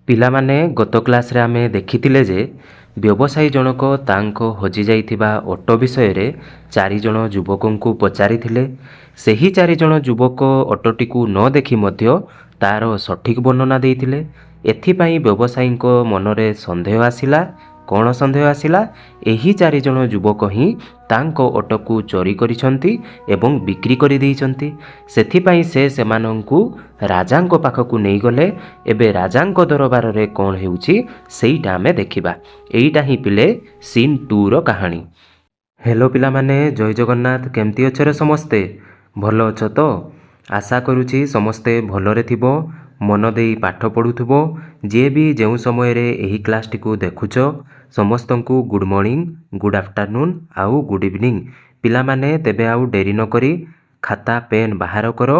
ପିଲାମାନେ ଗତ କ୍ଲାସ୍ରେ ଆମେ ଦେଖିଥିଲେ ଯେ ବ୍ୟବସାୟୀ ଜଣକ ତାଙ୍କ ହଜିଯାଇଥିବା ଅଟୋ ବିଷୟରେ 4 ଜଣ ଯୁବକଙ୍କୁ ପଚାରିଥିଲେ। ସେହି 4 ଜଣ ଯୁବକ ଅଟୋଟିକୁ ନ ଦେଖି ମଧ୍ୟ ତାର ସଠିକ୍ ବର୍ଣ୍ଣନା ଦେଇଥିଲେ। ଏଥିପାଇଁ ବ୍ୟବସାୟୀଙ୍କ ମନରେ ସନ୍ଦେହ ଆସିଲା। କ'ଣ ସନ୍ଦେହ ଆସିଲା? ଏହି 4 ଜଣ ଯୁବକ ହିଁ ତାଙ୍କ ଅଟୋକୁ ଚୋରି କରିଛନ୍ତି ଏବଂ ବିକ୍ରି କରିଦେଇଛନ୍ତି। ସେଥିପାଇଁ ସେ ସେମାନଙ୍କୁ ରାଜାଙ୍କ ପାଖକୁ ନେଇଗଲେ। ଏବେ ରାଜାଙ୍କ ଦରବାରରେ କ'ଣ ହେଉଛି ସେଇଟା ଆମେ ଦେଖିବା। ଏଇଟା ହିଁ ପିଲେ ସିନ୍ 2ର କାହାଣୀ। ହେଲୋ ପିଲାମାନେ, ଜୟ ଜଗନ୍ନାଥ। କେମିତି ଅଛରେ ସମସ୍ତେ? ଭଲ ଅଛ ତ? ଆଶା କରୁଛି ସମସ୍ତେ ଭଲରେ ଥିବ, ମନ ଦେଇ ପାଠ ପଢ଼ୁଥିବ। ଯିଏ ବି ଯେଉଁ ସମୟରେ ଏହି କ୍ଲାସ୍ଟିକୁ ଦେଖୁଛ ସମସ୍ତଙ୍କୁ ଗୁଡ଼୍ ମର୍ଣ୍ଣିଂ, ଗୁଡ଼୍ ଆଫ୍ଟରନୁନ୍ ଆଉ ଗୁଡ଼୍ ଇଭିନିଂ। ପିଲାମାନେ ତେବେ ଆଉ ଡେରି ନ କରି ଖାତା ପେନ୍ ବାହାର କର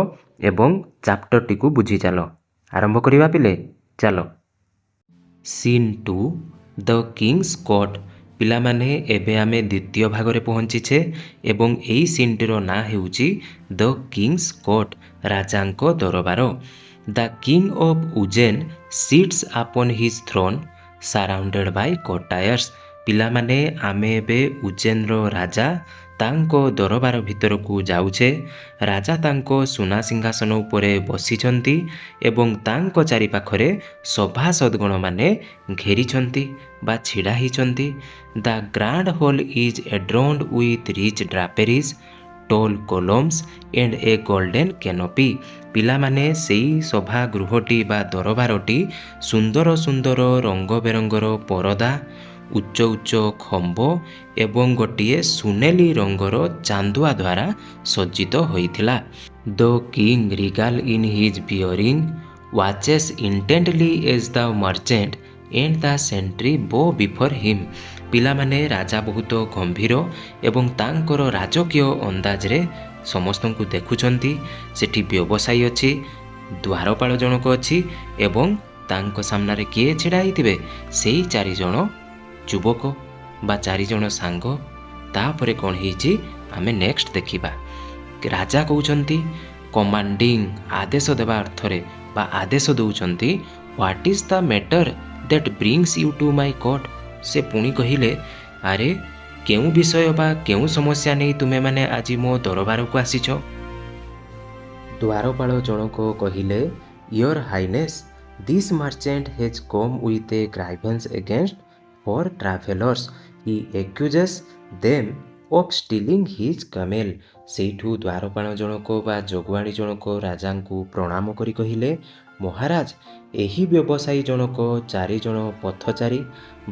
ଏବଂ ଚାପ୍ଟରଟିକୁ ବୁଝି ଚାଲ। ଆରମ୍ଭ କରିବା ପିଲେ, ଚାଲ। ସିନ୍ 2 ଦ କିଙ୍ଗସ୍ କୋର୍ଟ। ପିଲାମାନେ ଏବେ ଆମେ ଦ୍ୱିତୀୟ ଭାଗରେ ପହଞ୍ଚିଛେ ଏବଂ ଏହି ସିନ୍ଟିର ନାଁ ହେଉଛି ଦ କିଙ୍ଗସ୍ କୋର୍ଟ, ରାଜାଙ୍କ ଦରବାର। The king of Ujjain sits upon his throne surrounded by courtiers. ପିଲାମାନେ ଆମେ ଏବେ ଉଜ୍ଜୈନର ରାଜା ତାଙ୍କ ଦରବାର ଭିତରକୁ ଯାଉଛେ। ରାଜା ତାଙ୍କ ସୁନା ସିଂହାସନ ଉପରେ ବସିଛନ୍ତି ଏବଂ ତାଙ୍କ ଚାରିପାଖରେ ସଭାସଦଗଣମାନେ ଘେରିଛନ୍ତି ବା ଛିଡ଼ା ହେଇଛନ୍ତି। The grand hall is adorned with rich draperies, tall columns and a golden canopy. ପିଲାମାନେ ସେଇ ସଭାଗୃହଟି ବା ଦରବାରଟି ସୁନ୍ଦର ସୁନ୍ଦର ରଙ୍ଗବେରଙ୍ଗର ପରଦା, ଉଚ୍ଚ ଉଚ୍ଚ ଖମ୍ବ ଏବଂ ଗୋଟିଏ ସୁନେଲି ରଙ୍ଗର ଚାନ୍ଦୁଆ ଦ୍ୱାରା ସଜ୍ଜିତ ହୋଇଥିଲା। The king regal in his bearing watches intently as the merchant and the sentry bow before him. ପିଲାମାନେ ରାଜା ବହୁତ ଗମ୍ଭୀର ଏବଂ ତାଙ୍କର ରାଜକୀୟ ଅନ୍ଦାଜରେ ସମସ୍ତଙ୍କୁ ଦେଖୁଛନ୍ତି। ସେଠି ବ୍ୟବସାୟୀ ଅଛି, ଦ୍ୱାରପାଳ ଜଣକ ଅଛି ଏବଂ ତାଙ୍କ ସାମ୍ନାରେ କିଏ ଛିଡ଼ା ହେଇଥିବେ? ସେଇ 4 ଜଣ ଯୁବକ ବା 4 ଜଣ ସାଙ୍ଗ। ତାପରେ କ'ଣ ହେଇଛି ଆମେ ନେକ୍ସଟ ଦେଖିବା। ରାଜା କହୁଛନ୍ତି କମାଣ୍ଡିଂ, ଆଦେଶ ଦେବା ଅର୍ଥରେ ବା ଆଦେଶ ଦେଉଛନ୍ତି, what is the matter that brings you to my court. ସେ ପୁଣି କହିଲେ, ଆରେ କେଉଁ ବିଷୟ ବା କେଉଁ ସମସ୍ୟା ନେଇ ତୁମେମାନେ ଆଜି ମୋ ଦରବାରକୁ ଆସିଛ? ଦ୍ୱାରପାଳ ଜଣକ କହିଲେ, your highness, this merchant has come with a grievance against four travellers. He accuses them of stealing his camel. ସେଇଠୁ ଦ୍ୱାରପାଳ ଜଣକ ବା ଜଗୁଆଳି ଜଣକ ରାଜାଙ୍କୁ ପ୍ରଣାମ କରି କହିଲେ, ମହାରାଜ, ଏହି ବ୍ୟବସାୟୀ ଜଣକ 4 ଜଣ ପଥଚାରୀ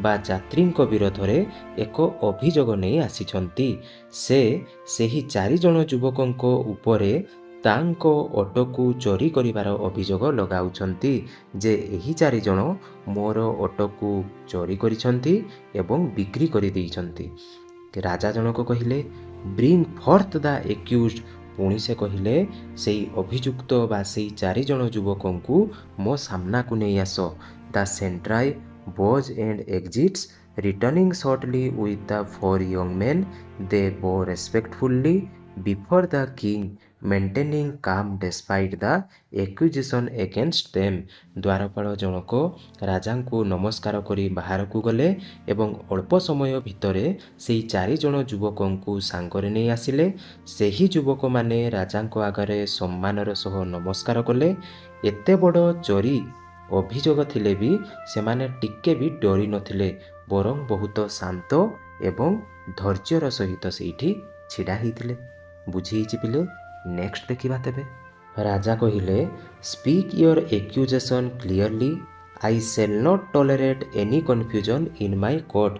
ବା ଯାତ୍ରୀଙ୍କ ବିରୋଧରେ ଏକ ଅଭିଯୋଗ ନେଇ ଆସିଛନ୍ତି। ସେ ସେହି 4 ଜଣ ଯୁବକଙ୍କ ଉପରେ ତାଙ୍କ ଅଟୋକୁ ଚୋରି କରିବାର ଅଭିଯୋଗ ଲଗାଉଛନ୍ତି ଯେ ଏହି 4 ଜଣ ମୋର ଅଟୋକୁ ଚୋରି କରିଛନ୍ତି ଏବଂ ବିକ୍ରି କରିଦେଇଛନ୍ତି। ରାଜା ଜଣକ କହିଲେ, ବ୍ରିଙ୍ଗ ଫର୍ଥ ଦ ଏକ୍ୟୁଜ୍ଡ। ପୁଣି ସେ କହିଲେ, ସେଇ ଅଭିଯୁକ୍ତ ବା ସେଇ 4 ଜଣ ଯୁବକଙ୍କୁ ମୋ ସାମ୍ନାକୁ ନେଇ ଆସ। The sentry bows and exits returning shortly with the 4 young men. They bow respectfully before the king ମେଣ୍ଟେନିଂ କାମ୍ ଡେସ୍ପାଇଟ୍ ଦ ଏକ୍ୟୁଜେସନ୍ ଏଗେନ୍ଷ୍ଟ ଦେମ୍। ଦ୍ୱାରପାଳ ଜଣକ ରାଜାଙ୍କୁ ନମସ୍କାର କରି ବାହାରକୁ ଗଲେ ଏବଂ ଅଳ୍ପ ସମୟ ଭିତରେ ସେହି 4 ଜଣ ଯୁବକଙ୍କୁ ସାଙ୍ଗରେ ନେଇ ଆସିଲେ। ସେହି ଯୁବକମାନେ ରାଜାଙ୍କ ଆଗରେ ସମ୍ମାନର ସହ ନମସ୍କାର କଲେ। ଏତେ ବଡ଼ ଚୋରି ଅଭିଯୋଗ ଥିଲେ ବି ସେମାନେ ଟିକେ ବି ଡରି ନଥିଲେ, ବରଂ ବହୁତ ଶାନ୍ତ ଏବଂ ଧୈର୍ଯ୍ୟର ସହିତ ସେଇଠି ଛିଡ଼ା ହେଇଥିଲେ। ବୁଝି ହେଇଛି ପିଲେ? ନେକ୍ସଟ ଦେଖିବା ତେବେ। ରାଜା କହିଲେ, speak your accusation clearly, I shall not tolerate any confusion in my court.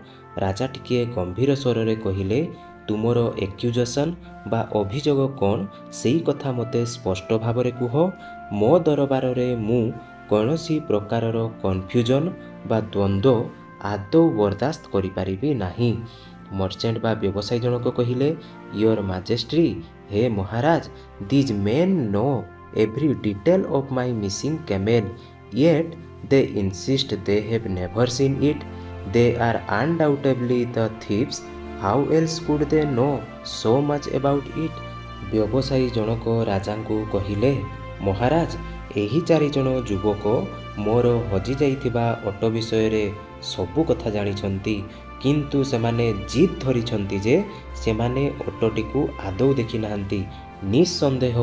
ରାଜା ଟିକିଏ ଗମ୍ଭୀର ସ୍ୱରରେ କହିଲେ, ତୁମର ଏକ୍ୟୁଜେସନ୍ ବା ଅଭିଯୋଗ କ'ଣ ସେଇ କଥା ମୋତେ ସ୍ପଷ୍ଟ ଭାବରେ କୁହ। ମୋ ଦରବାରରେ ମୁଁ କୌଣସି ପ୍ରକାରର କନଫ୍ୟୁଜନ୍ ବା ଦ୍ୱନ୍ଦ୍ୱ ଆଦୌ ବରଦାସ୍ତ କରିପାରିବି ନାହିଁ। ମର୍ଚେଣ୍ଟ ବା ବ୍ୟବସାୟୀ ଜଣକ କହିଲେ, ୟୋର ମାଜେଷ୍ଟ୍ରି, ହେ ମହାରାଜ, these men know every detail of my missing camel, yet they insist they have never seen it. They are undoubtedly the thieves, how else could they know so much about it. ବ୍ୟବସାୟୀ ଜଣକ ରାଜାଙ୍କୁ କହିଲେ, ମହାରାଜ, ଏହି 4 ଜଣ ଯୁବକ ମୋର ହଜିଯାଇଥିବା auto ବିଷୟରେ ସବୁ କଥା ଜାଣିଛନ୍ତି, କିନ୍ତୁ ସେମାନେ ଜିଦ୍ ଧରିଛନ୍ତି ଯେ ସେମାନେ ଅଟୋଟିକୁ ଆଦୌ ଦେଖିନାହାନ୍ତି। ନିଃସନ୍ଦେହ,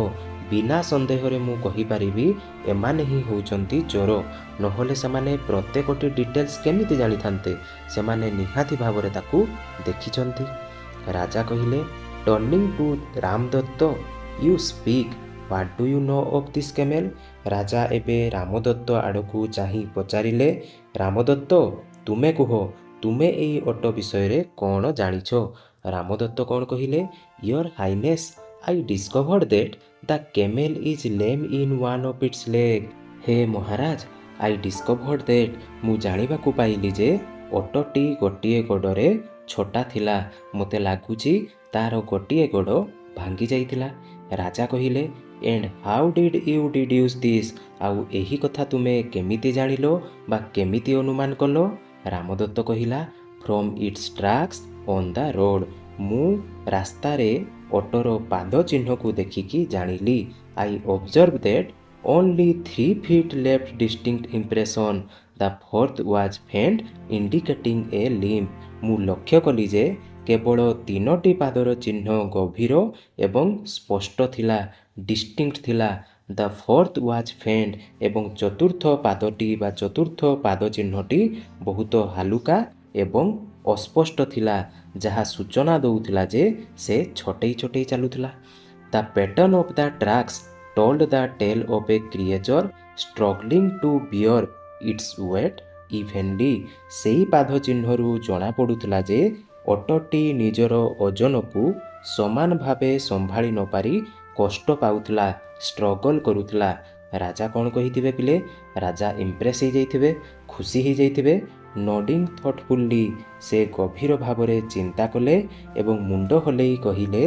ବିନା ସନ୍ଦେହରେ ମୁଁ କହିପାରିବି ଏମାନେ ହିଁ ହେଉଛନ୍ତି ଚୋର, ନହେଲେ ସେମାନେ ପ୍ରତ୍ୟେକଟି ଡିଟେଲ୍ସ କେମିତି ଜାଣିଥାନ୍ତେ? ସେମାନେ ନିହାତି ଭାବରେ ତାକୁ ଦେଖିଛନ୍ତି। ରାଜା କହିଲେ, turning to Ramdatt, you speak, what do you know of this camel? ରାଜା ଏବେ ରାମଦତ୍ତ ଆଡ଼କୁ ଚାହିଁ ପଚାରିଲେ, ରାମଦତ୍ତ, ତୁମେ କୁହ, ତୁମେ ଏହି ଅଟୋ ବିଷୟରେ କ'ଣ ଜାଣିଛ? ରାମଦତ୍ତ କ'ଣ କହିଲେ, your highness, I discovered that the camel is lame in one of its leg. ହେ ମହାରାଜ, ଆଇ ଡିସ୍କଭର୍ଡ ଦ୍ୟାଟ୍, ମୁଁ ଜାଣିବାକୁ ପାଇଲି ଯେ ଅଟୋଟି ଗୋଟିଏ ଗୋଡ଼ରେ ଛୋଟା ଥିଲା। ମୋତେ ଲାଗୁଛି ତାର ଗୋଟିଏ ଗୋଡ଼ ଭାଙ୍ଗି ଯାଇଥିଲା। ରାଜା କହିଲେ, and how did you deduce this? ଆଉ ଏହି କଥା ତୁମେ କେମିତି ଜାଣିଲ ବା କେମିତି ଅନୁମାନ କଲ? ରାମଦତ୍ତ କହିଲା, from its tracks on the road. ମୁଁ ରାସ୍ତାରେ ଅଟୋର ପାଦ ଚିହ୍ନକୁ ଦେଖିକି ଜାଣିଲି। I observe that only 3 feet left distinct impression, the fourth was faint indicating a limb। ମୁଁ ଲକ୍ଷ୍ୟ କଲି ଯେ କେବଳ 3ଟି ପାଦର ଚିହ୍ନ ଗଭୀର ଏବଂ ସ୍ପଷ୍ଟ ଥିଲା, ଡିଷ୍ଟିଙ୍କ୍ଟ ଥିଲା। ଦ ଫୋର୍ଥ ୱାଜ୍ ଫେଣ୍ଟ, ଏବଂ ଚତୁର୍ଥ ପାଦଟି ବା ଚତୁର୍ଥ ପାଦ ଚିହ୍ନଟି ବହୁତ ହାଲୁକା ଏବଂ ଅସ୍ପଷ୍ଟ ଥିଲା, ଯାହା ସୂଚନା ଦେଉଥିଲା ଯେ ସେ ଛଟେଇ ଛଟେଇ ଚାଲୁଥିଲା। The pattern of the tracks told the tale of a creature struggling to bear its weight evenly। ସେହି ପାଦ ଚିହ୍ନରୁ ଜଣାପଡ଼ୁଥିଲା ଯେ ଅଟୋଟି ନିଜର ଓଜନକୁ ସମାନ ଭାବେ ସମ୍ଭାଳି ନପାରି କଷ୍ଟ ପାଉଥିଲା, ଷ୍ଟ୍ରଗଲ୍ କରୁଥିଲା। ରାଜା କ'ଣ କହିଥିବେ ପିଲେ? ରାଜା ଇମ୍ପ୍ରେସ୍ ହେଇଯାଇଥିବେ, ଖୁସି ହେଇଯାଇଥିବେ। ନଡ଼ିଂ ଥଟ୍ଫୁଲି, ସେ ଗଭୀର ଭାବରେ ଚିନ୍ତା କଲେ ଏବଂ ମୁଣ୍ଡ ହଲେଇ କହିଲେ,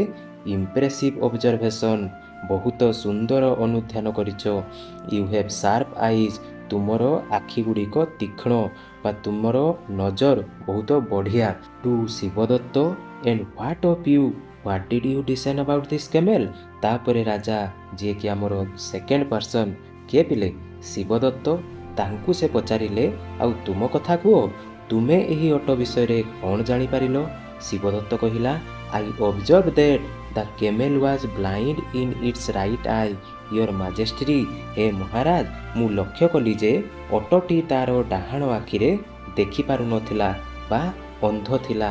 ଇମ୍ପ୍ରେସିଭ୍ ଅବଜରଭେସନ୍, ବହୁତ ସୁନ୍ଦର ଅନୁଧ୍ୟାନ କରିଛ। ୟୁ ହ୍ୟାଭ୍ ସାର୍ପ ଆଇଜ୍, ତୁମର ଆଖିଗୁଡ଼ିକ ତୀକ୍ଷ୍ଣ ବା ତୁମର ନଜର ବହୁତ ବଢ଼ିଆ। To Shivdatt, and what of you, what did you design about this camel? ତାପରେ ରାଜା, ଯିଏକି ଆମର ସେକେଣ୍ଡ ପର୍ସନ୍, କିଏ ପିଲେ? ଶିବଦତ୍ତ, ତାଙ୍କୁ ସେ ପଚାରିଲେ, ଆଉ ତୁମ କଥା କୁହ, ତୁମେ ଏହି ଅଟୋ ବିଷୟରେ କ'ଣ ଜାଣିପାରିଲ? ଶିବଦତ୍ତ କହିଲା, I observe that the camel was blind in its right eye, your majesty. ହେ ମହାରାଜ, ମୁଁ ଲକ୍ଷ୍ୟ କଲି ଯେ ଅଟୋଟି ତାର ଡାହାଣ ଆଖିରେ ଦେଖିପାରୁନଥିଲା ବା ଅନ୍ଧ ଥିଲା।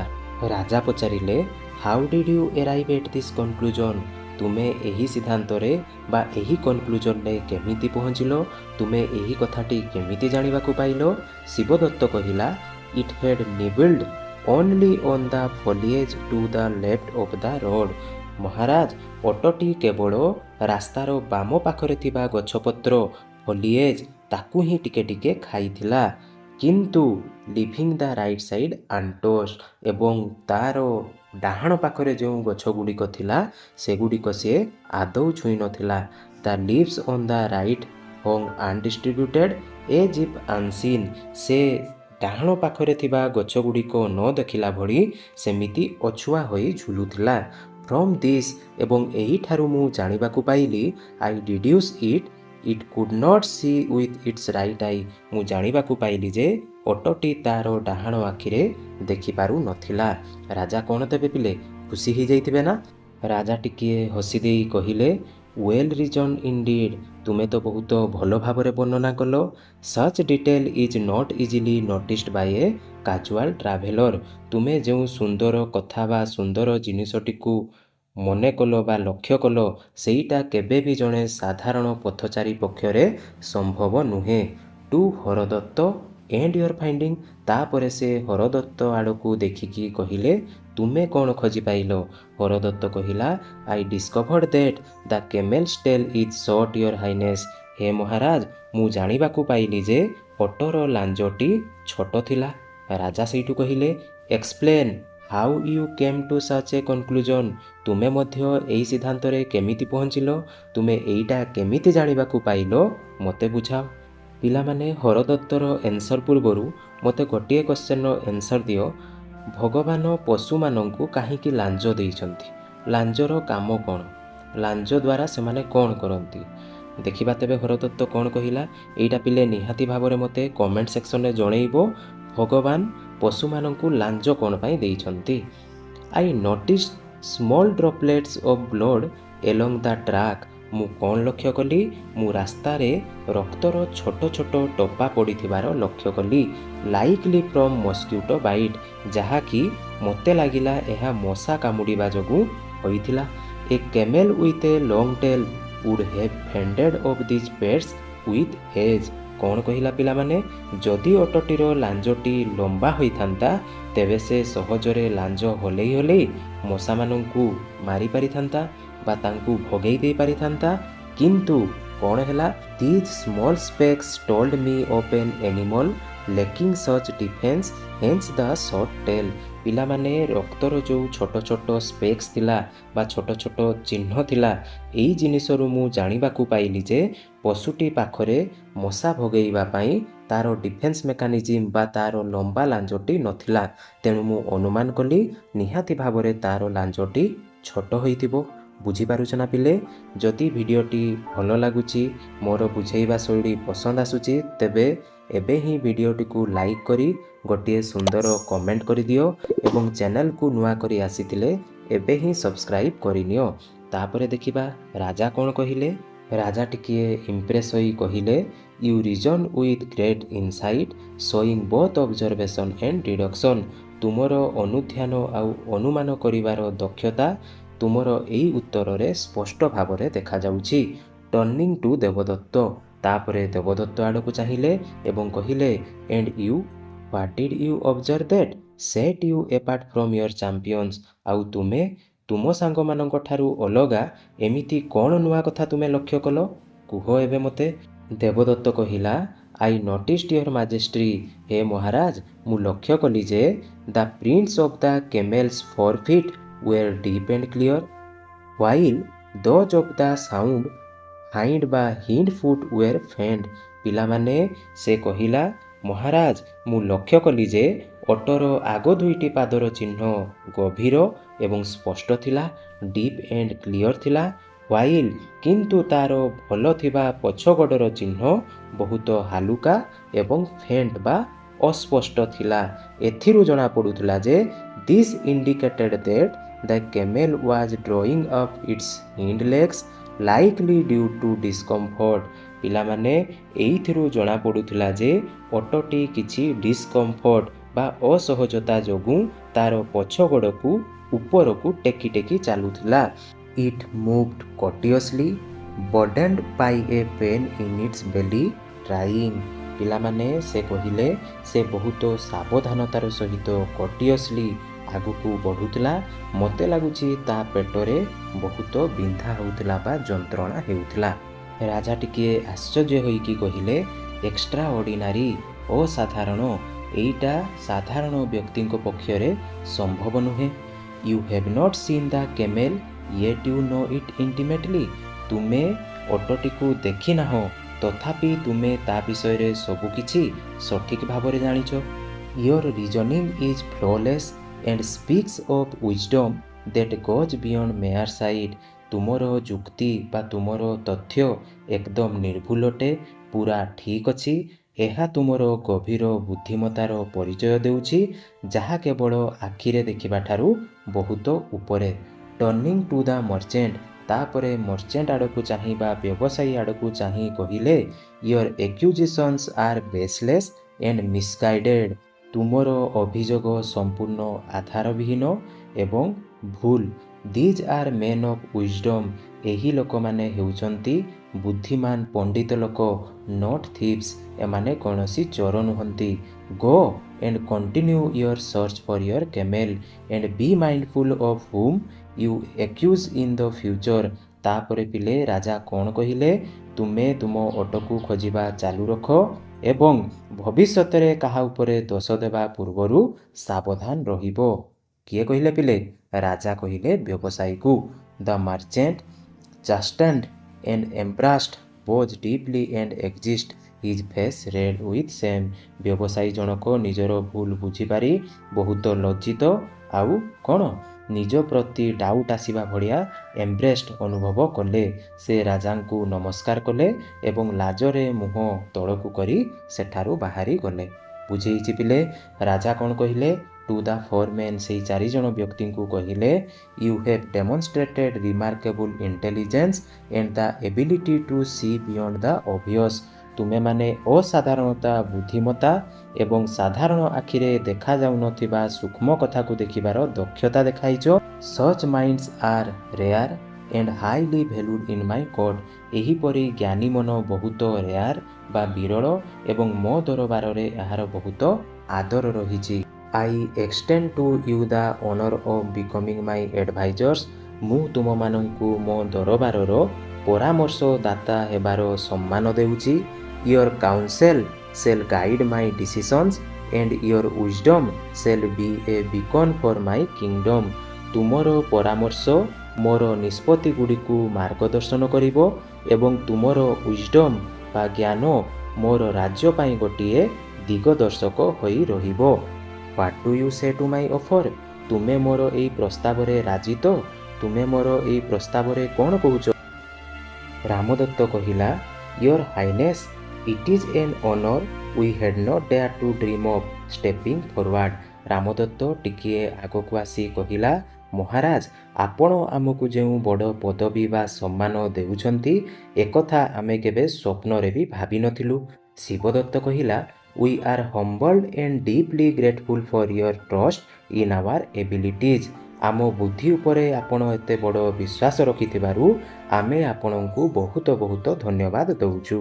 ରାଜା ପଚାରିଲେ, how did you arrive at this conclusion? ତୁମେ ଏହି ସିଦ୍ଧାନ୍ତରେ ବା ଏହି କନକ୍ଲୁଜନରେ କେମିତି ପହଞ୍ଚିଲ? ତୁମେ ଏହି କଥାଟି କେମିତି ଜାଣିବାକୁ ପାଇଲ? ଶିବଦତ୍ତ କହିଲା, it had nibbled only on the foliage to the left of the road. ମହାରାଜ, ଅଟୋଟି କେବଳ ରାସ୍ତାର ବାମ ପାଖରେ ଥିବା ଗଛପତ୍ର, ଫୋଲିଏଜ୍, ତାକୁ ହିଁ ଟିକେ ଟିକେ ଖାଇଥିଲା, କିନ୍ତୁ ଲିଭିଂ ଦ ରାଇଟ୍ ସାଇଡ୍ ଆଣ୍ଟୋଷ୍ଟ, ଏବଂ ତାର ଡାହାଣ ପାଖରେ ଯେଉଁ ଗଛ ଗୁଡ଼ିକ ଥିଲା ସେଗୁଡ଼ିକ ସିଏ ଆଦୌ ଛୁଇଁ ନଥିଲା। The leaves on the right hung undistributed as if unseen, ସେ ଡାହାଣ ପାଖରେ ଥିବା ଗଛ ଗୁଡ଼ିକ ନ ଦେଖିଲା ଭଳି ସେମିତି ଅଛୁଆ ହୋଇ ଝୁଲୁଥିଲା। ଫ୍ରମ୍ ଦିସ୍, ଏବଂ ଏହିଠାରୁ ମୁଁ ଜାଣିବାକୁ ପାଇଲି, I deduce it could not see with its right eye, ମୁଁ ଜାଣିବାକୁ ପାଇଲି ଯେ ଅଟୋଟି ତାର ଡାହାଣ ଆଖିରେ ଦେଖିପାରୁ ନଥିଲା। ରାଜା କ'ଣ ଦେବେ ପିଲେ? ଖୁସି ହେଇଯାଇଥିବେ ନା? ରାଜା ଟିକିଏ ହସି ଦେଇ କହିଲେ, ୱେଲ୍ ରିଜନ୍ ଇନଡିଡ୍, ତୁମେ ତ ବହୁତ ଭଲ ଭାବରେ ବର୍ଣ୍ଣନା କଲ। Such detail is not easily noticed by a casual traveller. ତୁମେ ଯେଉଁ ସୁନ୍ଦର କଥା ବା ସୁନ୍ଦର ଜିନିଷଟିକୁ ମନେ କଲ ବା ଲକ୍ଷ୍ୟ କଲ, ସେଇଟା କେବେ ବି ଜଣେ ସାଧାରଣ ପଥଚାରୀ ପକ୍ଷରେ ସମ୍ଭବ ନୁହେଁ। To Hardatta, and your finding, ତାପରେ ସେ ହରଦତ୍ତ ଆଡ଼କୁ ଦେଖିକି କହିଲେ, ତୁମେ କ'ଣ ଖୋଜି ପାଇଲ? ହରଦତ୍ତ କହିଲା, I discovered that the camel's tail is short your highness. ହେ ମହାରାଜ, ମୁଁ ଜାଣିବାକୁ ପାଇଲି ଯେ ଅଟୋର ଲାଞ୍ଜଟି ଛୋଟ ଥିଲା। ରାଜା ସେଇଠୁ କହିଲେ, ଏକ୍ସପ୍ଲେନ୍ ହାଉ ୟୁ କେମ୍ ଟୁ ସଚ୍ ଏ କନକ୍ଲୁଜନ୍, ତୁମେ ମଧ୍ୟ ଏହି ସିଦ୍ଧାନ୍ତରେ କେମିତି ପହଞ୍ଚିଲ? ତୁମେ ଏଇଟା କେମିତି ଜାଣିବାକୁ ପାଇଲ? ମୋତେ ବୁଝାଅ। ପିଲାମାନେ, ହରଦତ୍ତର ଏନ୍ସର୍ ପୂର୍ବରୁ ମୋତେ ଗୋଟିଏ କ୍ୱେଶ୍ଚନର ଏନ୍ସର୍ ଦିଅ। ଭଗବାନ ପଶୁମାନଙ୍କୁ କାହିଁକି ଲାଞ୍ଜ ଦେଇଛନ୍ତି? ଲାଞ୍ଜର କାମ କ'ଣ? ଲାଞ୍ଜ ଦ୍ୱାରା ସେମାନେ କ'ଣ କରନ୍ତି? ଦେଖିବା ତେବେ ହରଦତ୍ତ କ'ଣ କହିଲା ଏଇଟା ପିଲେ ନିହାତି ଭାବରେ ମୋତେ କମେଣ୍ଟ ସେକ୍ସନରେ ଜଣେଇବ ଭଗବାନ ପଶୁମାନଙ୍କୁ ଲାଞ୍ଜ କ'ଣ ପାଇଁ ଦେଇଛନ୍ତି। I notice small droplets of blood along the track. ମୁଁ କ'ଣ ଲକ୍ଷ୍ୟ କଲି? ମୁଁ ରାସ୍ତାରେ ରକ୍ତର ଛୋଟ ଛୋଟ ଟୋପା ପଡ଼ିଥିବାର ଲକ୍ଷ୍ୟ କଲି। ଲାଇକଲି ଫ୍ରମ୍ ମସ୍କିଟୋ ବାଇଟ୍, ଯାହାକି ମୋତେ ଲାଗିଲା ଏହା ମଶା କାମୁଡ଼ିବା ଯୋଗୁଁ ହୋଇଥିଲା। A camel with a long tail would have fended off these pests with ease. କ'ଣ କହିଲା ପିଲାମାନେ? ଯଦି ଅଟୋଟିର ଲାଞ୍ଜଟି ଲମ୍ବା ହୋଇଥାନ୍ତା ତେବେ ସେ ସହଜରେ ଲାଞ୍ଜ ହଲେଇ ହଲେଇ ମଶାମାନଙ୍କୁ ମାରି ପାରିଥାନ୍ତା ବା ତାଙ୍କୁ ଭଗେଇ ଦେଇ ପାରିଥାନ୍ତା। କିନ୍ତୁ କ'ଣ ହେଲା? These small specks told me of an animal lacking such defence hence the short tail. ପିଲାମାନେ ରକ୍ତର ଯେଉଁ ଛୋଟ ଛୋଟ ସ୍ପେକ୍ସ ଥିଲା ବା ଛୋଟ ଛୋଟ ଚିହ୍ନ ଥିଲା, ଏଇ ଜିନିଷରୁ ମୁଁ ଜାଣିବାକୁ ପାଇଲି ଯେ ପଶୁଟି ପାଖରେ ମଶା ଭଗେଇବା ପାଇଁ ତାର ଡିଫେନ୍ସ ମେକାନିଜିମ୍ ବା ତାର ଲମ୍ବା ଲାଞ୍ଜଟି ନଥିଲା। ତେଣୁ ମୁଁ ଅନୁମାନ କଲି ନିହାତି ଭାବରେ ତାର ଲାଞ୍ଜଟି ଛୋଟ ହୋଇଥିବ। ବୁଝିପାରୁଛ ନା ପିଲେ? ଯଦି ଭିଡ଼ିଓଟି ଭଲ ଲାଗୁଛି, ମୋର ବୁଝେଇବା ଶୈଳୀ ପସନ୍ଦ ଆସୁଛି, ତେବେ ଏବେ ହିଁ ଭିଡ଼ିଓଟିକୁ ଲାଇକ୍ କରି ଗୋଟିଏ ସୁନ୍ଦର କମେଣ୍ଟ କରିଦିଅ ଏବଂ ଚ୍ୟାନେଲକୁ ନୂଆ କରି ଆସିଥିଲେ ଏବେ ହିଁ ସବସ୍କ୍ରାଇବ୍ କରିନିଅ। ତାପରେ ଦେଖିବା ରାଜା କ'ଣ କହିଲେ। ରାଜା ଟିକିଏ ଇମ୍ପ୍ରେସ୍ ହୋଇ କହିଲେ, you reason with great insight showing both observation and deduction. ତୁମର ଅନୁଧ୍ୟାନ ଆଉ ଅନୁମାନ କରିବାର ଦକ୍ଷତା ତୁମର ଏଇ ଉତ୍ତରରେ ସ୍ପଷ୍ଟ ଭାବରେ ଦେଖାଯାଉଛି। ଟର୍ଣ୍ଣିଂ ଟୁ ଦେବଦତ୍ତ, ତାପରେ ଦେବଦତ୍ତ ଆଡ଼କୁ ଚାହିଁଲେ ଏବଂ କହିଲେ, and you what did you observe that set you apart from your champions. ଆଉ ତୁମେ ତୁମ ସାଙ୍ଗମାନଙ୍କ ଠାରୁ ଅଲଗା ଏମିତି କ'ଣ ନୂଆ କଥା ତୁମେ ଲକ୍ଷ୍ୟ କଲ? କୁହ ଏବେ ମୋତେ। ଦେବଦତ୍ତ କହିଲା, ଆଇ ନୋଟିସ୍ଡ ୟୋର୍ ମାଜେଷ୍ଟ୍ରି। ହେ ମହାରାଜ, ମୁଁ ଲକ୍ଷ୍ୟ କଲି ଯେ the prints of the camel's fore feet were deep and clear while those of the sound hind ବା ହିଣ୍ଡ ଫୁଟ୍ ୱେର୍ ଫେଣ୍ଟ। ପିଲାମାନେ ସେ କହିଲା, ମହାରାଜ ମୁଁ ଲକ୍ଷ୍ୟ କଲି ଯେ ଅଟୋର ଆଗ ଦୁଇଟି ପାଦର ଚିହ୍ନ ଗଭୀର ଏବଂ ସ୍ପଷ୍ଟ ଥିଲା, ଡିପ୍ ଆଣ୍ଡ କ୍ଲିଅର୍ ଥିଲା। ହ୍ୱାଇଲ୍ କିନ୍ତୁ ତାର ଭଲ ଥିବା ପଛ ଗୋଡ଼ର ଚିହ୍ନ ବହୁତ ହାଲୁକା ଏବଂ ଫେଣ୍ଟ ବା ଅସ୍ପଷ୍ଟ ଥିଲା। ଏଥିରୁ ଜଣାପଡ଼ୁଥିଲା ଯେ this indicated that the camel was drawing up its hind legs likely due to discomfort. ପିଲାମାନେ ଏଇଥିରୁ ଜଣାପଡ଼ୁଥିଲା ଯେ ଅଟୋଟି କିଛି ଡିସ୍କମ୍ଫର୍ଟ ବା ଅସହଜତା ଯୋଗୁଁ ତାର ପଛ ଗୋଡ଼କୁ ଉପରକୁ ଟେକି ଟେକି ଚାଲୁଥିଲା। It moved cautiously burdened by a pain in its belly trying. ପିଲାମାନେ ସେ କହିଲେ ସେ ବହୁତ ସାବଧାନତାର ସହିତ କୋଟିୟସଲି ଆଗକୁ ବଢ଼ୁଥିଲା। ମୋତେ ଲାଗୁଛି ତା ପେଟରେ ବହୁତ ବିନ୍ଧା ହେଉଥିଲା ବା ଯନ୍ତ୍ରଣା ହେଉଥିଲା। ରାଜା ଟିକିଏ ଆଶ୍ଚର୍ଯ୍ୟ ହୋଇକି କହିଲେ, ଏକ୍ସଟ୍ରା ଅର୍ଡ଼ିନାରୀ, ଅସାଧାରଣ। ଏଇଟା ସାଧାରଣ ବ୍ୟକ୍ତିଙ୍କ ପକ୍ଷରେ ସମ୍ଭବ ନୁହେଁ। You have not seen the camel yet you know it intimately. ତୁମେ ଅଟୋଟିକୁ ଦେଖିନାହଁ, ତଥାପି ତୁମେ ତା ବିଷୟରେ ସବୁକିଛି ସଠିକ୍ ଭାବରେ ଜାଣିଛ। Your reasoning is flawless and speaks of wisdom that goes beyond mere sight. ତୁମର ଯୁକ୍ତି ବା ତୁମର ତଥ୍ୟ ଏକଦମ ନିର୍ଭୁଲ ଅଟେ, ପୁରା ଠିକ୍ ଅଛି। ଏହା ତୁମର ଗଭୀର ବୁଦ୍ଧିମତାର ପରିଚୟ ଦେଉଛି, ଯାହା କେବଳ ଆଖିରେ ଦେଖିବା ଠାରୁ ବହୁତ ଉପରେ। ଟର୍ଣ୍ଣିଂ ଟୁ ଦ ମର୍ଚେଣ୍ଟ, ତାପରେ ମର୍ଚେଣ୍ଟ ଆଡ଼କୁ ଚାହିଁ ବା ବ୍ୟବସାୟୀ ଆଡ଼କୁ ଚାହିଁ କହିଲେ, ୟୋର୍ ଏକ୍ୟୁଜିସନ୍ସ ଆର୍ ବେସଲେସ୍ ଆଣ୍ଡ ମିସଗାଇଡେଡ୍। ତୁମର ଅଭିଯୋଗ ସମ୍ପୂର୍ଣ୍ଣ ଆଧାରବିହୀନ ଏବଂ ଭୁଲ। These are main of wisdom. ଏହି ଲୋକମାନେ ହେଉଛନ୍ତି ବୁଦ୍ଧିମାନ ପଣ୍ଡିତ ଲୋକ, ନଟ୍ ଥିପ୍ସ। ଏମାନେ କୌଣସି ଚୋର ନୁହନ୍ତି। Go and continue your search for your camel and be mindful of whom you accuse in the future. ତାପରେ ପିଲେ ରାଜା କ'ଣ କହିଲେ? ତୁମେ ତୁମ ଅଟୋକୁ ଖୋଜିବା ଚାଲୁ ରଖ ଏବଂ ଭବିଷ୍ୟତରେ କାହା ଉପରେ ଦୋଷ ଦେବା ପୂର୍ବରୁ ସାବଧାନ ରହିବ। କିଏ କହିଲେ ପିଲେ? ରାଜା କହିଲେ ବ୍ୟବସାୟୀକୁ। The merchant chastened and embarrassed bows deeply and exist his face red with shame. ବ୍ୟବସାୟୀ ଜଣକ ନିଜର ଭୁଲ ବୁଝିପାରି ବହୁତ ଲଜ୍ଜିତ ଆଉ କ'ଣ ନିଜ ପ୍ରତି ଡାଉଟ୍ ଆସିବା ଭଳିଆ ଏମ୍ବ୍ରେସ୍ଡ ଅନୁଭବ କଲେ। ସେ ରାଜାଙ୍କୁ ନମସ୍କାର କଲେ ଏବଂ ଲାଜରେ ମୁହଁ ତଳକୁ କରି ସେଠାରୁ ବାହାରି ଗଲେ। ବୁଝେଇଛି ପିଲେ। ରାଜା କ'ଣ କହିଲେ? ଟୁ ଦ ଫୋର୍ ମେନ୍, ସେଇ 4 ଜଣ ବ୍ୟକ୍ତିଙ୍କୁ କହିଲେ, you have demonstrated remarkable intelligence and the ability to see beyond the obvious. ତୁମେମାନେ ଅସାଧାରଣତା, ବୁଦ୍ଧିମତା ଏବଂ ସାଧାରଣ ଆଖିରେ ଦେଖାଯାଉନଥିବା ସୂକ୍ଷ୍ମ କଥାକୁ ଦେଖିବାର ଦକ୍ଷତା ଦେଖାଇଛ। Such minds are rare and highly valued in my court. ଏହିପରି ଜ୍ଞାନୀ ମନ ବହୁତ ରେୟାର ବା ବିରଳ ଏବଂ ମୋ ଦରବାରରେ ଏହାର ବହୁତ ଆଦର ରହିଛି। I extend to you the honour of becoming my advisers. ମୁଁ ତୁମମାନଙ୍କୁ ମୋ ଦରବାରର ପରାମର୍ଶଦାତା ହେବାର ସମ୍ମାନ ଦେଉଛି। Your counsel shall guide my decisions and your wisdom shall be a beacon for my kingdom. ତୁମର ପରାମର୍ଶ ମୋର ନିଷ୍ପତ୍ତିଗୁଡ଼ିକୁ ମାର୍ଗଦର୍ଶନ କରିବ ଏବଂ ତୁମର ୱିଜଡମ୍ ବା ଜ୍ଞାନ ମୋର ରାଜ୍ୟ ପାଇଁ ଗୋଟିଏ ଦିଗଦର୍ଶକ ହୋଇ ରହିବ। ହ୍ୱାଟ୍ ଡୁ ୟୁ ସେ ଟୁ ମାଇ ଅଫର୍? ତୁମେ ମୋର ଏହି ପ୍ରସ୍ତାବରେ ରାଜି ତ? ତୁମେ ମୋର ଏହି ପ୍ରସ୍ତାବରେ କ'ଣ କହୁଛ? ରାମଦତ୍ତ କହିଲା, your highness, it is an honour we had not dare to dream of stepping forward. Ramdatt ଟିକିଏ ଆଗକୁ ଆସି କହିଲା, ମହାରାଜ, ଆପଣ ଆମକୁ ଯେଉଁ ବଡ଼ ପଦବୀ ବା ସମ୍ମାନ ଦେଉଛନ୍ତି, ଏକଥା ଆମେ କେବେ ସ୍ୱପ୍ନରେ ବି ଭାବିନଥିଲୁ। ଶିବଦତ୍ତ କହିଲା, we are humbled and deeply grateful for your trust in our abilities. ଆମ ବୁଦ୍ଧି ଉପରେ ଆପଣ ଏତେ ବଡ଼ ବିଶ୍ୱାସ ରଖିଥିବାରୁ ଆମେ ଆପଣଙ୍କୁ ବହୁତ ବହୁତ ଧନ୍ୟବାଦ ଦେଉଛୁ।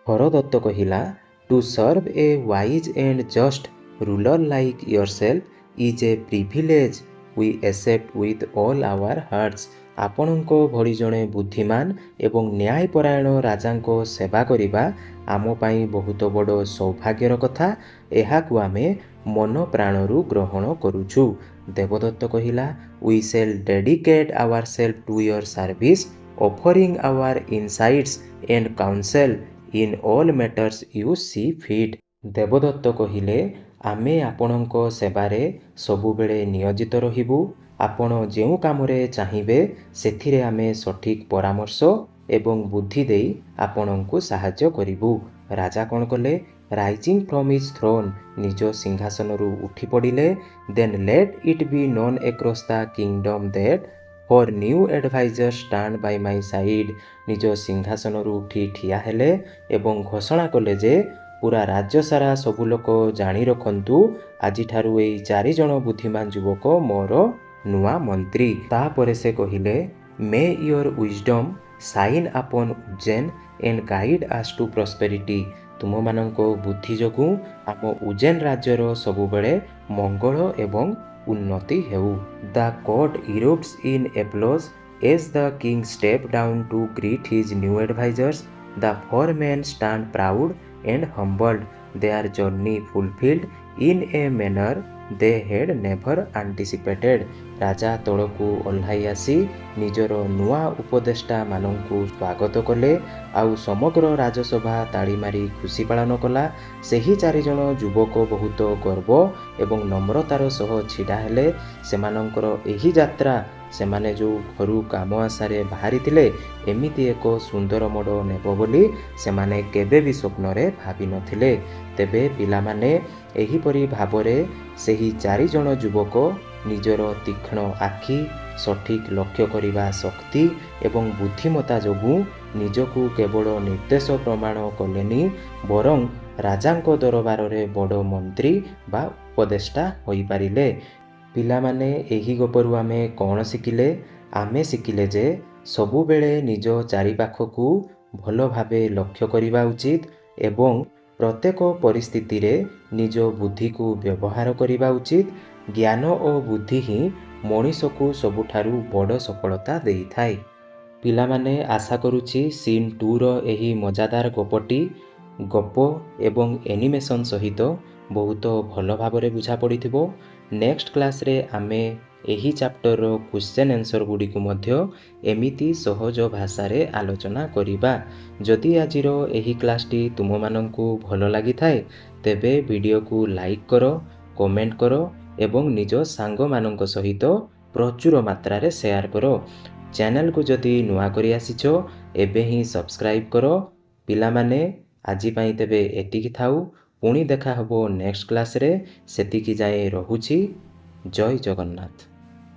ହରଦତ୍ତ କହିଲା, to serve a wise and just ruler like yourself is a privilege we accept with all our hearts. ଆପଣଙ୍କ ଭଳି ଜଣେ ବୁଦ୍ଧିମାନ ଏବଂ ନ୍ୟାୟପରାୟଣ ରାଜାଙ୍କ ସେବା କରିବା ଆମ ପାଇଁ ବହୁତ ବଡ଼ ସୌଭାଗ୍ୟର କଥା। ଏହାକୁ ଆମେ ମନ ପ୍ରାଣରୁ ଗ୍ରହଣ କରୁଛୁ। ଦେବଦତ୍ତ କହିଲା, we shall dedicate our self to your service offering our insights and counsel in all matters you see fit. ଦେବଦତ୍ତ କହିଲେ, ଆମେ ଆପଣଙ୍କ ସେବାରେ ସବୁବେଳେ ନିୟୋଜିତ ରହିବୁ। ଆପଣ ଯେଉଁ କାମରେ ଚାହିଁବେ ସେଥିରେ ଆମେ ସଠିକ୍ ପରାମର୍ଶ ଏବଂ ବୁଦ୍ଧି ଦେଇ ଆପଣଙ୍କୁ ସାହାଯ୍ୟ କରିବୁ। ରାଜା କ'ଣ କଲେ? ରାଇଜିଂ ଫ୍ରମ୍ ହିଜ୍ ଥ୍ରୋନ୍, ନିଜ ସିଂହାସନରୁ ଉଠି ପଡ଼ିଲେ। Then let it be known across the kingdom that four new advisers stand by my side. ନିଜ ସିଂହାସନରୁ ଉଠି ଠିଆ ହେଲେ ଏବଂ ଘୋଷଣା କଲେ ଯେ, ପୁରା ରାଜ୍ୟ ସାରା ସବୁ ଲୋକ ଜାଣି ରଖନ୍ତୁ, ଆଜିଠାରୁ ଏଇ 4 ଜଣ ବୁଦ୍ଧିମାନ ଯୁବକ ମୋର ନୂଆ ମନ୍ତ୍ରୀ। ତାପରେ ସେ କହିଲେ, may your wisdom shine upon Ujjain and guide us to prosperity. ତୁମମାନଙ୍କ ବୁଦ୍ଧି ଯୋଗୁଁ ଆମ ଉଜ୍ଜୈନ ରାଜ୍ୟର ସବୁବେଳେ ମଙ୍ଗଳ ଏବଂ ଉନ୍ନତି ହେଉ। The court erupts in applause as the king step down to greet his new advisers. The four men stand proud and humbled, their journey fulfilled in a manner they had never anticipated. ରାଜା ତଳକୁ ଓହ୍ଲାଇ ଆସି ନିଜର ନୂଆ ଉପଦେଷ୍ଟାମାନଙ୍କୁ ସ୍ୱାଗତ କଲେ ଆଉ ସମଗ୍ର ରାଜସଭା ତାଳି ମାରି ଖୁସି ପାଳନ କଲା। ସେହି 4 ଜଣ ଯୁବକ ବହୁତ ଗର୍ବ ଏବଂ ନମ୍ରତାର ସହ ଛିଡ଼ା ହେଲେ। ସେମାନଙ୍କର ଏହି ଯାତ୍ରା, ସେମାନେ ଯେଉଁ ଘରୁ କାମ ଆଶାରେ ବାହାରିଥିଲେ, ଏମିତି ଏକ ସୁନ୍ଦର ମୋଡ଼ ନେବ ବୋଲି ସେମାନେ କେବେ ବି ସ୍ୱପ୍ନରେ ଭାବିନଥିଲେ। ତେବେ ପିଲାମାନେ ଏହିପରି ଭାବରେ ସେହି 4 ଜଣ ଯୁବକ ନିଜର ତୀକ୍ଷ୍ଣ ଆଖି, ସଠିକ୍ ଲକ୍ଷ୍ୟ କରିବା ଶକ୍ତି ଏବଂ ବୁଦ୍ଧିମତା ଯୋଗୁଁ ନିଜକୁ କେବଳ ନିର୍ଦ୍ଦେଶ ପ୍ରମାଣ କଲେନି, ବରଂ ରାଜାଙ୍କ ଦରବାରରେ ବଡ଼ ମନ୍ତ୍ରୀ ବା ଉପଦେଷ୍ଟା ହୋଇପାରିଲେ। ପିଲାମାନେ ଏହି ଗପରୁ ଆମେ କ'ଣ ଶିଖିଲେ? ଆମେ ଶିଖିଲେ ଯେ ସବୁବେଳେ ନିଜ ଚାରିପାଖକୁ ଭଲ ଭାବେ ଲକ୍ଷ୍ୟ କରିବା ଉଚିତ ଏବଂ ପ୍ରତ୍ୟେକ ପରିସ୍ଥିତିରେ ନିଜ ବୁଦ୍ଧିକୁ ବ୍ୟବହାର କରିବା ଉଚିତ। ଜ୍ଞାନ ଓ ବୁଦ୍ଧି ହିଁ ମଣିଷକୁ ସବୁଠାରୁ ବଡ଼ ସଫଳତା ଦେଇଥାଏ। ପିଲାମାନେ, ଆଶା କରୁଛି ସିନ୍ 2ର ଏହି ମଜାଦାର ଗପ ଏବଂ ଏନିମେସନ୍ ସହିତ ବହୁତ ଭଲ ଭାବରେ ବୁଝା ପଡ଼ିଥିବ। ନେକ୍ସଟ କ୍ଲାସ୍ରେ ଆମେ ଏହି ଚାପ୍ଟରର କ୍ୱେଶ୍ଚନ୍ ଆନ୍ସର୍ ଗୁଡ଼ିକୁ ମଧ୍ୟ ଏମିତି ସହଜ ଭାଷାରେ ଆଲୋଚନା କରିବା। ଯଦି ଆଜିର ଏହି କ୍ଲାସ୍ଟି ତୁମମାନଙ୍କୁ ଭଲ ଲାଗିଥାଏ, ତେବେ ଭିଡ଼ିଓକୁ ଲାଇକ୍ କର, କମେଣ୍ଟ କର ଏବଂ ନିଜ ସାଙ୍ଗମାନଙ୍କ ସହିତ ପ୍ରଚୁର ମାତ୍ରାରେ ସେୟାର କର। ଚ୍ୟାନେଲକୁ ଯଦି ନୂଆ କରି ଆସିଛ ଏବେ ହିଁ ସବସ୍କ୍ରାଇବ୍ କର। ପିଲାମାନେ ଆଜି ପାଇଁ ତେବେ ଏତିକି ଥାଉ। ପୁଣି ଦେଖା ହେବ ନେକ୍ସଟ କ୍ଲାସ୍ରେ। ସେତିକି ଯାଏ ରହୁଛି। ଜୟ ଜଗନ୍ନାଥ।